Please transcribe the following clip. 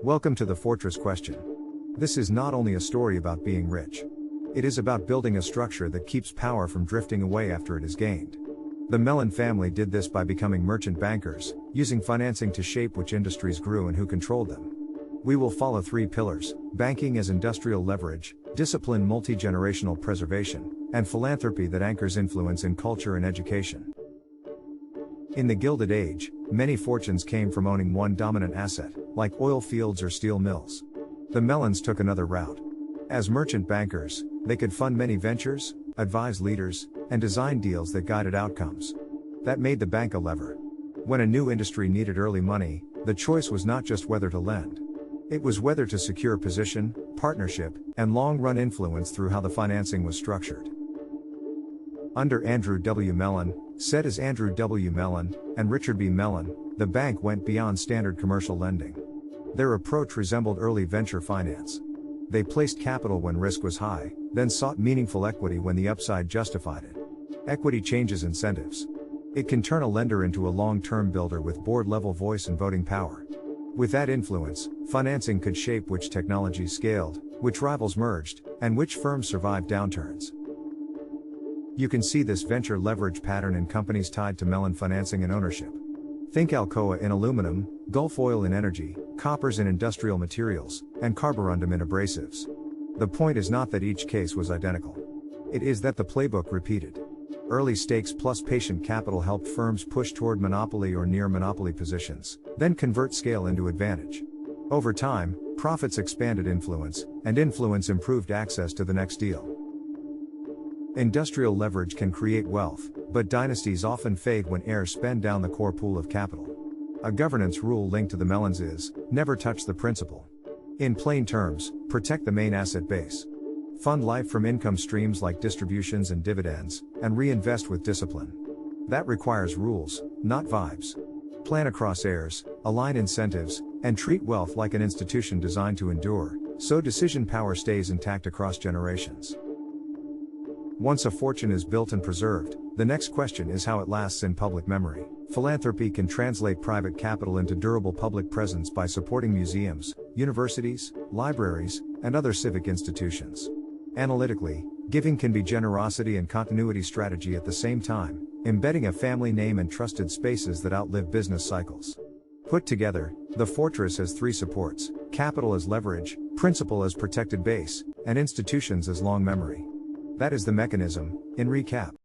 Welcome to the Fortress Question. This is not only a story about being rich. It is about building a structure that keeps power from drifting away after it is gained. The Mellon family did this by becoming merchant bankers, using financing to shape which industries grew and who controlled them. We will follow three pillars: banking as industrial leverage, discipline multi-generational preservation, and philanthropy that anchors influence in culture and education. In the Gilded Age, many fortunes came from owning one dominant asset, like oil fields or steel mills. The Mellons took another route. As merchant bankers, they could fund many ventures, advise leaders, and design deals that guided outcomes. That made the bank a lever. When a new industry needed early money, the choice was not just whether to lend. It was whether to secure position, partnership, and long-run influence through how the financing was structured. Under Andrew W. Mellon, said as Andrew W. Mellon, and Richard B. Mellon, the bank went beyond standard commercial lending. Their approach resembled early venture finance. They placed capital when risk was high, then sought meaningful equity when the upside justified it. Equity changes incentives. It can turn a lender into a long-term builder with board-level voice and voting power. With that influence, financing could shape which technologies scaled, which rivals merged, and which firms survived downturns. You can see this venture leverage pattern in companies tied to Mellon financing and ownership. Think Alcoa in aluminum, Gulf Oil in energy, Koppers in industrial materials, and Carborundum in abrasives. The point is not that each case was identical. It is that the playbook repeated. Early stakes plus patient capital helped firms push toward monopoly or near monopoly positions, then convert scale into advantage. Over time, profits expanded influence, and influence improved access to the next deal. Industrial leverage can create wealth, but dynasties often fade when heirs spend down the core pool of capital. A governance rule linked to the Mellons is, never touch the principal. In plain terms, protect the main asset base. Fund life from income streams like distributions and dividends, and reinvest with discipline. That requires rules, not vibes. Plan across heirs, align incentives, and treat wealth like an institution designed to endure, so decision power stays intact across generations. Once a fortune is built and preserved, the next question is how it lasts in public memory. Philanthropy can translate private capital into durable public presence by supporting museums, universities, libraries, and other civic institutions. Analytically, giving can be generosity and continuity strategy at the same time, embedding a family name in trusted spaces that outlive business cycles. Put together, the fortress has three supports: capital as leverage, principle as protected base, and institutions as long memory. That is the mechanism. In recap,